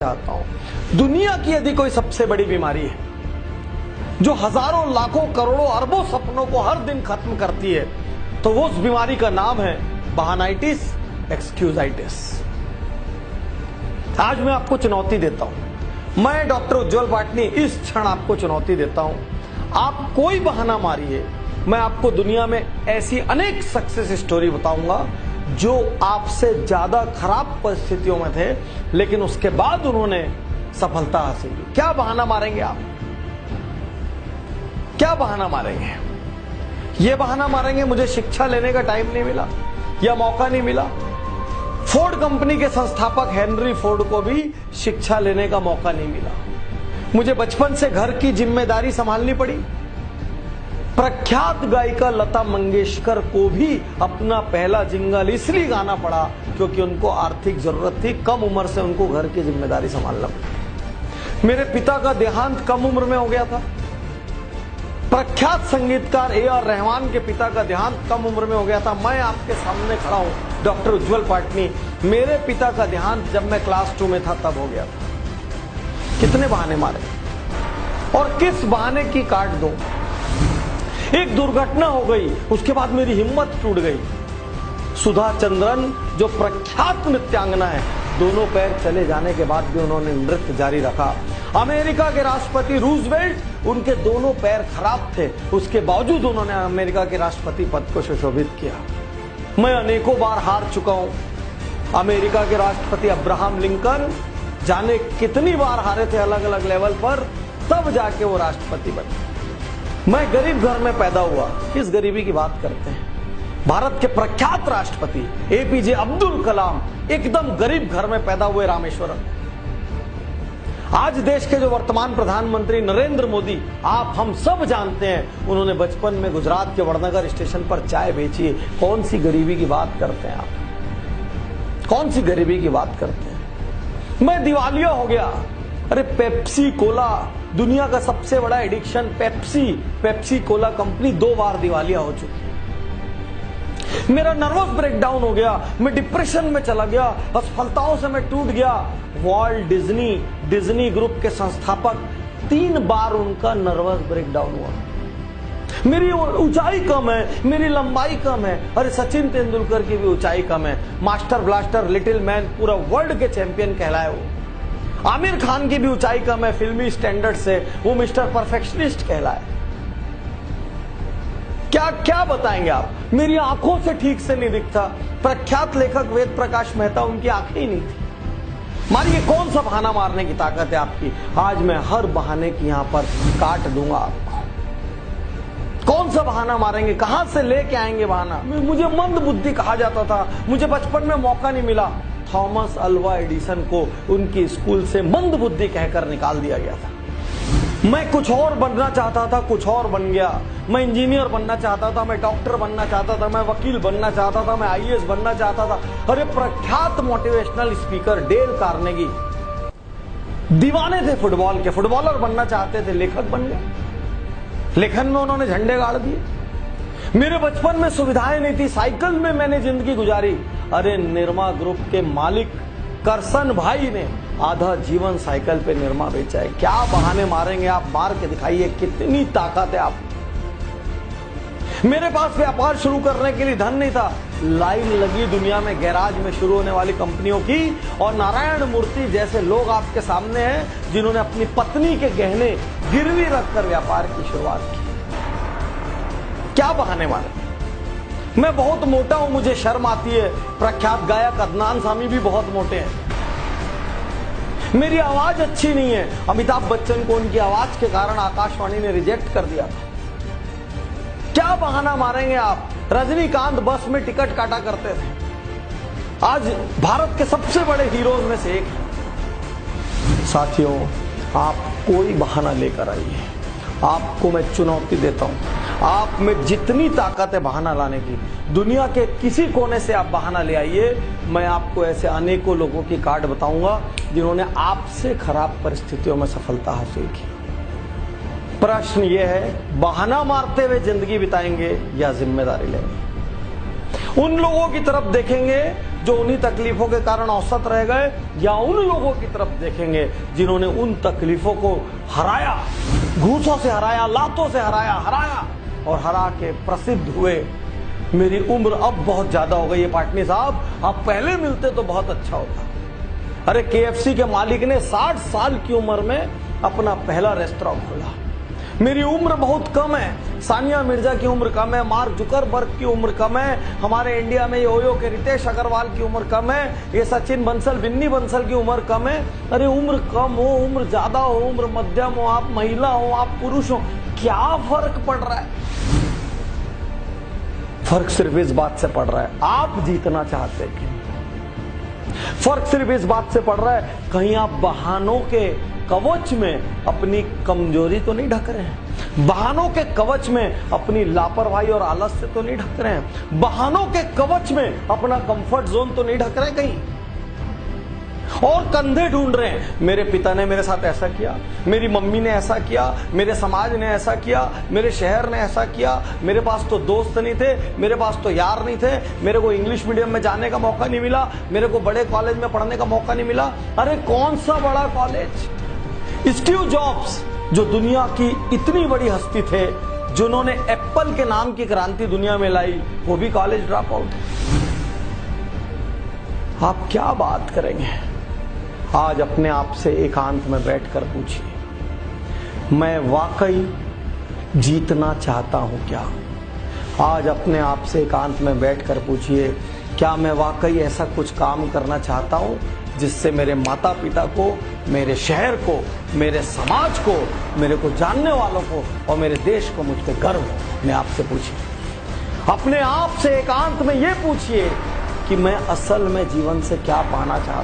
चाहता हूं, दुनिया की यदि कोई सबसे बड़ी बीमारी है जो हजारों लाखों करोड़ों अरबों सपनों को हर दिन खत्म करती है, तो वो उस बीमारी का नाम है बहानाइटिस, एक्सक्यूजाइटिस। आज मैं आपको चुनौती देता हूं, मैं डॉक्टर उज्जवल पाटनी इस क्षण आपको चुनौती देता हूं, आप कोई बहाना मारिए, मैं आपको दुनिया में ऐसी अनेक सक्सेस स्टोरी बताऊंगा जो आपसे ज्यादा खराब परिस्थितियों में थे, लेकिन उसके बाद उन्होंने सफलता हासिल की। क्या बहाना मारेंगे आप? क्या बहाना मारेंगे? ये बहाना मारेंगे मुझे शिक्षा लेने का टाइम नहीं मिला या मौका नहीं मिला। फोर्ड कंपनी के संस्थापक हेनरी फोर्ड को भी शिक्षा लेने का मौका नहीं मिला। मुझे बचपन से घर की जिम्मेदारी संभालनी पड़ी। प्रख्यात गायिका लता मंगेशकर को भी अपना पहला जिंगल इसलिए गाना पड़ा क्योंकि उनको आर्थिक जरूरत थी, कम उम्र से उनको घर की जिम्मेदारी संभालना पड़ी। मेरे पिता का देहांत कम उम्र में हो गया था। प्रख्यात संगीतकार ए.आर. रहमान के पिता का देहांत कम उम्र में हो गया था। मैं आपके सामने खड़ा हूं डॉक्टर उज्जवल पाटनी, मेरे पिता का देहांत जब मैं क्लास 2 में था तब हो गया था। कितने बहाने मारे और किस बहाने की काट दो। एक दुर्घटना हो गई, उसके बाद मेरी हिम्मत टूट गई। सुधा चंद्रन जो प्रख्यात नृत्यांगना है, दोनों पैर चले जाने के बाद भी उन्होंने नृत्य जारी रखा। अमेरिका के राष्ट्रपति रूजवेल्ट, उनके दोनों पैर खराब थे, उसके बावजूद उन्होंने अमेरिका के राष्ट्रपति पद को सुशोभित किया। मैं अनेकों बार हार चुका हूं। अमेरिका के राष्ट्रपति अब्राहम लिंकन जाने कितनी बार हारे थे अलग अलग लेवल पर, तब जाके वो राष्ट्रपति बने। मैं गरीब घर में पैदा हुआ, किस गरीबी की बात करते हैं। भारत के प्रख्यात राष्ट्रपति एपीजे अब्दुल कलाम एकदम गरीब घर में पैदा हुए रामेश्वरम। आज देश के जो वर्तमान प्रधानमंत्री नरेंद्र मोदी, आप हम सब जानते हैं, उन्होंने बचपन में गुजरात के वड़नगर स्टेशन पर चाय बेची है। कौन सी गरीबी की बात करते हैं आप? कौन सी गरीबी की बात करते हैं? मैं दिवालिया हो गया। अरे पेप्सी कोला, दुनिया का सबसे बड़ा एडिक्शन पेप्सी कोला कंपनी 2 बार दिवालिया हो चुकी है। मेरा नर्वस ब्रेकडाउन हो गया, मैं डिप्रेशन में चला गया, असफलताओं से मैं टूट गया। वॉल्ट डिज्नी ग्रुप के संस्थापक 3 बार उनका नर्वस ब्रेकडाउन हुआ। मेरी ऊंचाई कम है, मेरी लंबाई कम है। अरे सचिन तेंदुलकर की भी ऊंचाई कम है, मास्टर ब्लास्टर लिटिल मैन पूरा वर्ल्ड के चैंपियन कहलाए वो। आमिर खान की भी ऊंचाई कम है, फिल्मी स्टैंडर्ड से वो मिस्टर परफेक्शनिस्ट कहलाए। क्या क्या बताएंगे आप? मेरी आंखों से ठीक से नहीं दिखता। प्रख्यात लेखक वेद प्रकाश मेहता, उनकी आंखें ही नहीं थी। मारिए, कौन सा बहाना मारने की ताकत है आपकी? आज मैं हर बहाने की यहां पर काट दूंगा आपको। कौन सा बहाना मारेंगे? कहां से लेके आएंगे बहाना? मुझे मंद बुद्धि कहा जाता था, मुझे बचपन में मौका नहीं मिला। थॉमस अल्वा एडिसन को उनकी स्कूल से मंद बुद्धि कहकर निकाल दिया गया था। मैं कुछ और बनना चाहता था, कुछ और बन गया। मैं इंजीनियर बनना चाहता था, मैं डॉक्टर बनना चाहता था, मैं वकील बनना चाहता था, मैं आईएएस बनना चाहता था। अरे प्रख्यात मोटिवेशनल स्पीकर डेल कार्नेगी दीवाने थे फुटबॉल के, फुटबॉलर बनना चाहते थे, लेखक बन गए। लेखन में उन्होंने झंडे गाड़ दिए। मेरे बचपन में सुविधाएं नहीं थी, साइकिल में मैंने जिंदगी गुजारी। अरे निरमा ग्रुप के मालिक करसन भाई ने आधा जीवन साइकिल पे निरमा बेचा है। क्या बहाने मारेंगे आप? मार के दिखाइए, कितनी ताकत है आप। मेरे पास व्यापार शुरू करने के लिए धन नहीं था। लाइन लगी दुनिया में गैराज में शुरू होने वाली कंपनियों की, और नारायण मूर्ति जैसे लोग आपके सामने हैं जिन्होंने अपनी पत्नी के गहने गिरवी रखकर व्यापार की शुरुआत की। क्या बहाने मारे? मैं बहुत मोटा हूं, मुझे शर्म आती है। प्रख्यात गायक अदनान सामी भी बहुत मोटे हैं। मेरी आवाज अच्छी नहीं है। अमिताभ बच्चन को उनकी आवाज के कारण आकाशवाणी ने रिजेक्ट कर दिया था। क्या बहाना मारेंगे आप? रजनीकांत बस में टिकट काटा करते थे, आज भारत के सबसे बड़े हीरोज में से एक है। साथियों, आप कोई बहाना लेकर आइए, आपको मैं चुनौती देता हूं। आप में जितनी ताकत है बहाना लाने की, दुनिया के किसी कोने से आप बहाना ले आइए। मैं आपको ऐसे अनेकों लोगों की कार्ड बताऊंगा जिन्होंने आपसे खराब परिस्थितियों में सफलता हासिल की। प्रश्न यह है, बहाना मारते हुए जिंदगी बिताएंगे या जिम्मेदारी लेंगे? उन लोगों की तरफ देखेंगे जो उन्हीं तकलीफों के कारण औसत रह गए, या उन लोगों की तरफ देखेंगे जिन्होंने उन तकलीफों को हराया, घूसों से हराया, लातों से हराया और हरा के प्रसिद्ध हुए। मेरी उम्र अब बहुत ज्यादा हो गई है पाटनी साहब, आप पहले मिलते तो बहुत अच्छा होता। अरे KFC के मालिक ने 60 साल की उम्र में अपना पहला रेस्टोरेंट खोला। मेरी उम्र बहुत कम है, सानिया मिर्जा की उम्र कम है, मार्क जुकरबर्ग की उम्र कम है, हमारे इंडिया में योयो के रितेश अग्रवाल की उम्र कम है, ये सचिन बंसल, बिन्नी बंसल की उम्र कम है। अरे उम्र कम हो, उम्र ज्यादा हो, उम्र मध्यम हो, आप महिला हो, आप पुरुष हो, क्या फर्क पड़ रहा है? फर्क सिर्फ इस बात से पड़ रहा है, आप जीतना चाहते हैं। फर्क सिर्फ इस बात से पड़ रहा है, कहीं आप बहानों के कवच में अपनी कमजोरी तो नहीं ढक रहे हैं, बहानों के कवच में अपनी लापरवाही और आलस से तो नहीं ढक रहे हैं, बहानों के कवच में अपना कंफर्ट जोन तो नहीं ढक रहे कहीं, और कंधे ढूंढ रहे हैं। मेरे पिता ने मेरे साथ ऐसा किया, मेरी मम्मी ने ऐसा किया, मेरे समाज ने ऐसा किया, मेरे शहर ने ऐसा किया, मेरे पास तो दोस्त नहीं थे, मेरे पास तो यार नहीं थे, मेरे को इंग्लिश मीडियम में जाने का मौका नहीं मिला, मेरे को बड़े कॉलेज में पढ़ने का मौका नहीं मिला। अरे कौन सा बड़ा कॉलेज? स्टीव जॉब्स जो दुनिया की इतनी बड़ी हस्ती थे, जिन्होंने एप्पल के नाम की क्रांति दुनिया में लाई, वो भी कॉलेज ड्रॉप आउट। आप क्या बात करेंगे? आज अपने आप से एकांत में बैठकर पूछिए, मैं वाकई जीतना चाहता हूं क्या? आज अपने आप से एकांत में बैठकर पूछिए, क्या मैं वाकई ऐसा कुछ काम करना चाहता हूं जिससे मेरे माता पिता को, मेरे शहर को, मेरे समाज को, मेरे को जानने वालों को और मेरे देश को मुझ पर गर्व हो? मैं आपसे पूछिए, अपने आप से एकांत में ये पूछिए कि मैं असल में जीवन से क्या पाना चाहता हूं।